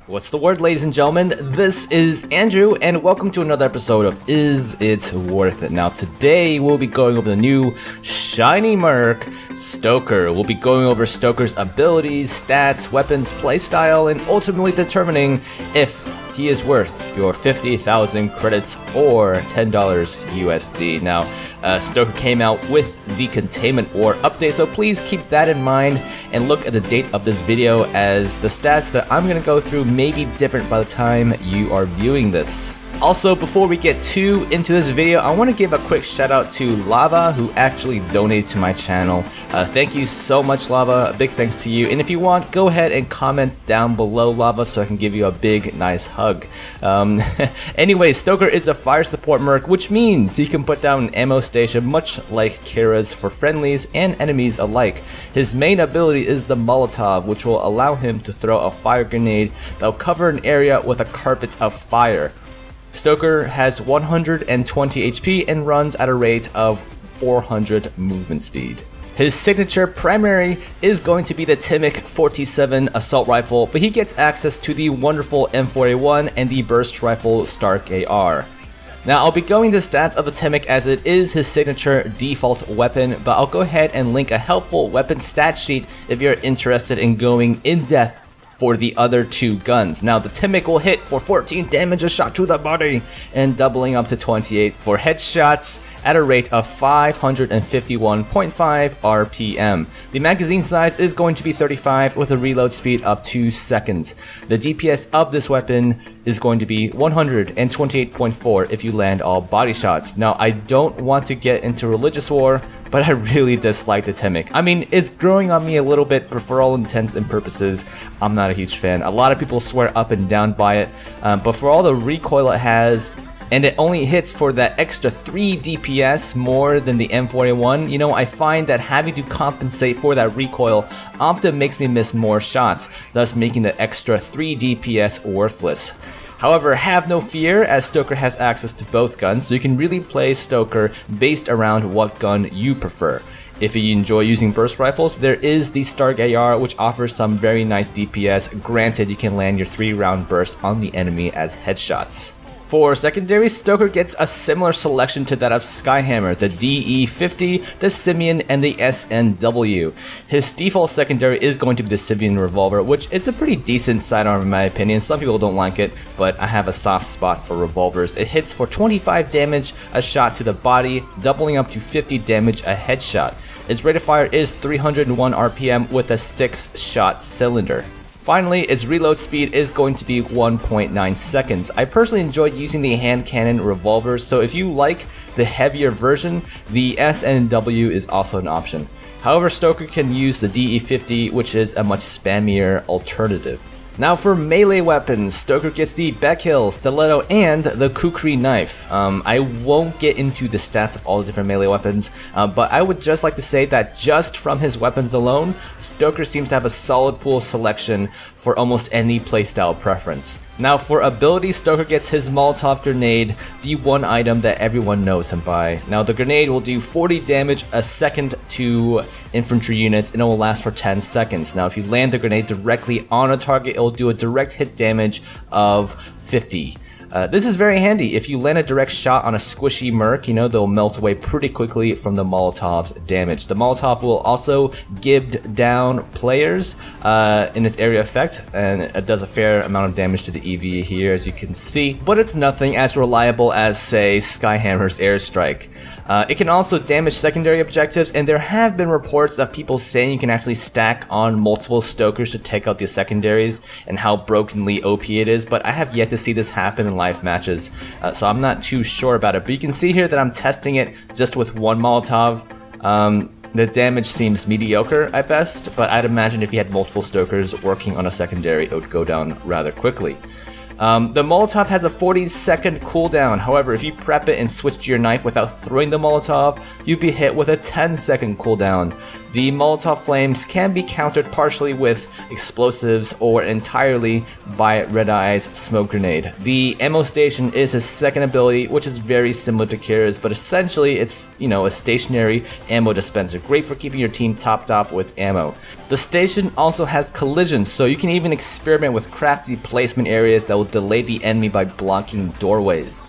What's the word, ladies and gentlemen? This is Andrew, and welcome to another episode of Is It Worth It? Now, today we'll be going over the new shiny Merc, Stoker. We'll be going over Stoker's abilities, stats, weapons, playstyle, and ultimately determining if he is worth your 50,000 credits or $10 USD. Now, Stoker came out with the Containment War update, so please keep that in mind and look at the date of this video, as the stats that I'm going to go through may be different by the time you are viewing this. Also, before we get too into this video, I want to give a quick shout out to Lava, who actually donated to my channel. Thank you so much, Lava. A big thanks to you. And if you want, go ahead and comment down below, Lava, so I can give you a big, nice hug. Anyway, Stoker is a fire support merc, which means he can put down an ammo station much like Kira's for friendlies and enemies alike. His main ability is the Molotov, which will allow him to throw a fire grenade that will cover an area with a carpet of fire. Stoker has 120 HP and runs at a rate of 400 movement speed. His signature primary is going to be the Timic 47 assault rifle, but he gets access to the wonderful M4A1 and the burst rifle Stark AR. Now, I'll be going to stats of the Timic as it is his signature default weapon, but I'll go ahead and link a helpful weapon stat sheet if you're interested in going in depth for the other two guns. Now, the Timic will hit for 14 damage a shot to the body and doubling up to 28 for headshots at a rate of 551.5 RPM. The magazine size is going to be 35 with a reload speed of 2 seconds. The DPS of this weapon is going to be 128.4 if you land all body shots. Now, I don't want to get into religious war, but I really dislike the Timic. I mean, it's growing on me a little bit, but for all intents and purposes, I'm not a huge fan. A lot of people swear up and down by it, but for all the recoil it has, and it only hits for that extra 3 DPS more than the M4A1, you know, I find that having to compensate for that recoil often makes me miss more shots, thus making the extra 3 DPS worthless. However, have no fear, as Stoker has access to both guns, so you can really play Stoker based around what gun you prefer. If you enjoy using burst rifles, there is the Stark AR, which offers some very nice DPS. Granted, you can land your 3-round burst on the enemy as headshots. For secondary, Stoker gets a similar selection to that of Skyhammer, the DE50, the Simeon, and the SNW. His default secondary is going to be the Simeon revolver, which is a pretty decent sidearm in my opinion. Some people don't like it, but I have a soft spot for revolvers. It hits for 25 damage a shot to the body, doubling up to 50 damage a headshot. Its rate of fire is 301 RPM with a 6-shot cylinder. Finally, its reload speed is going to be 1.9 seconds. I personally enjoy using the hand cannon revolvers, so if you like the heavier version, the SNW is also an option. However, Stoker can use the DE50, which is a much spammier alternative. Now for melee weapons, Stoker gets the Beckhill, Stiletto, and the Kukri knife. I won't get into the stats of all the different melee weapons, but I would just like to say that just from his weapons alone, Stoker seems to have a solid pool selection for almost any playstyle preference. Now for ability, Stoker gets his Molotov grenade, the one item that everyone knows him by. Now the grenade will do 40 damage a second to infantry units, and it will last for 10 seconds. Now if you land the grenade directly on a target, it will do a direct hit damage of 50. This is very handy. If you land a direct shot on a squishy Merc, you know, they'll melt away pretty quickly from the Molotov's damage. The Molotov will also gibbed down players in its area effect, and it does a fair amount of damage to the EV here, as you can see, but it's nothing as reliable as, say, Skyhammer's airstrike. It can also damage secondary objectives, and there have been reports of people saying you can actually stack on multiple Stokers to take out the secondaries and how brokenly OP it is, but I have yet to see this happen in live matches, so I'm not too sure about it. But you can see here that I'm testing it just with one Molotov. The damage seems mediocre at best, but I'd imagine if you had multiple Stokers working on a secondary, it would go down rather quickly. The Molotov has a 40-second cooldown. However, if you prep it and switch to your knife without throwing the Molotov, you'd be hit with a 10-second cooldown. The Molotov flames can be countered partially with explosives or entirely by Red Eye's smoke grenade. The ammo station is his second ability, which is very similar to Kira's, but essentially it's, a stationary ammo dispenser, great for keeping your team topped off with ammo. The station also has collisions, so you can even experiment with crafty placement areas that will delay the enemy by blocking doorways.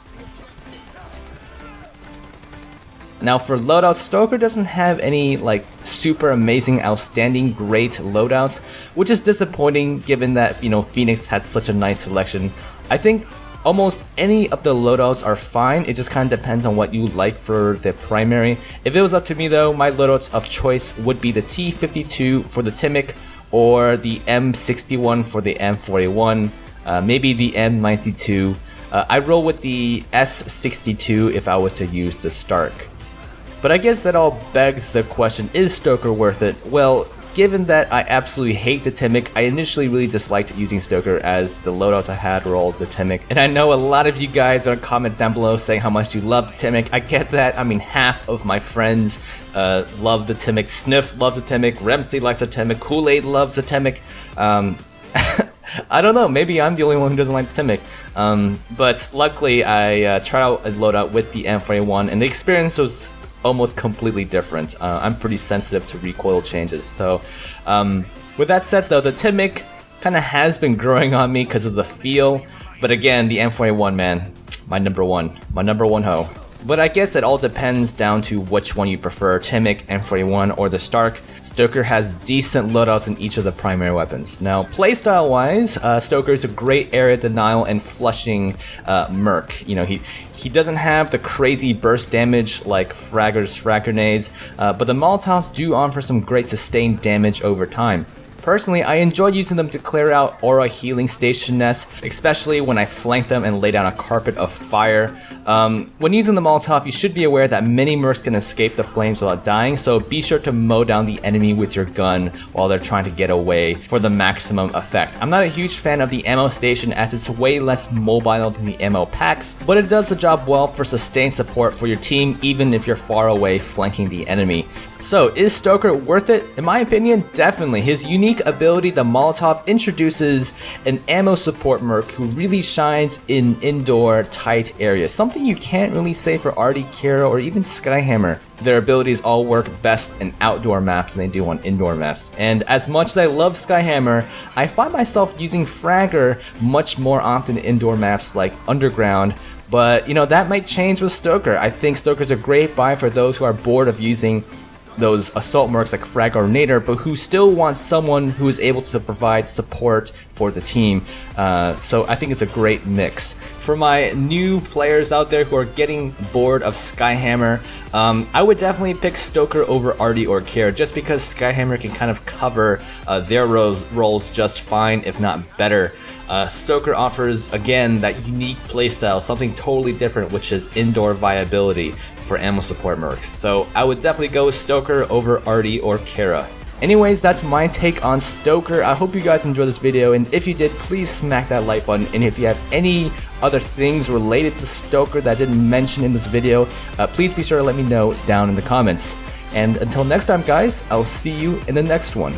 Now for loadouts, Stoker doesn't have any super amazing, outstanding, great loadouts, which is disappointing given that, Phoenix had such a nice selection. I think almost any of the loadouts are fine, it just kind of depends on what you like for the primary. If it was up to me though, my loadouts of choice would be the T52 for the Timic, or the M61 for the M41, maybe the M92. I roll with the S62 if I was to use the Stark. But I guess that all begs the question, is Stoker worth it? Well, given that I absolutely hate the Timic, I initially really disliked using Stoker as the loadouts I had were all the Timic. And I know a lot of you guys are comment down below saying how much you love the Timic. I get that. I mean, half of my friends love the Timic. Sniff loves the Timic. Remsey likes the Timic. Kool-Aid loves the Timic. I don't know, maybe I'm the only one who doesn't like the Timic. But luckily I tried out a loadout with the M41 and the experience was almost completely different. I'm pretty sensitive to recoil changes. So with that said though, the Timic kind of has been growing on me because of the feel. But again, the M41, man, my number one hoe. But I guess it all depends down to which one you prefer, Timic, M41, or the Stark. Stoker has decent loadouts in each of the primary weapons. Now, playstyle wise, Stoker is a great area denial and flushing Merc. He doesn't have the crazy burst damage like Fragger's frag grenades, but the Molotovs do offer some great sustained damage over time. Personally, I enjoy using them to clear out aura healing station nests, especially when I flank them and lay down a carpet of fire. When using the Molotov, you should be aware that many Mercs can escape the flames without dying, so be sure to mow down the enemy with your gun while they're trying to get away for the maximum effect. I'm not a huge fan of the ammo station as it's way less mobile than the ammo packs, but it does the job well for sustained support for your team even if you're far away flanking the enemy. So, is Stoker worth it? In my opinion, definitely. His unique ability, the Molotov, introduces an ammo support Merc who really shines in indoor, tight areas. Something you can't really say for Artie, Kira, or even Skyhammer. Their abilities all work best in outdoor maps than they do on indoor maps. And as much as I love Skyhammer, I find myself using Fragger much more often in indoor maps like Underground. But, that might change with Stoker. I think Stoker's a great buy for those who are bored of using those assault mercs like Frag or Nader, but who still want someone who is able to provide support for the team. So I think it's a great mix. For my new players out there who are getting bored of Skyhammer, I would definitely pick Stoker over Artie or Kira, just because Skyhammer can kind of cover their roles just fine, if not better. Stoker offers, again, that unique playstyle, something totally different, which is indoor viability for ammo support mercs. So I would definitely go with Stoker over Artie or Kira. Anyways, that's my take on Stoker. I hope you guys enjoyed this video, and if you did, please smack that like button. And if you have any other things related to Stoker that I didn't mention in this video, please be sure to let me know down in the comments. And until next time, guys, I'll see you in the next one.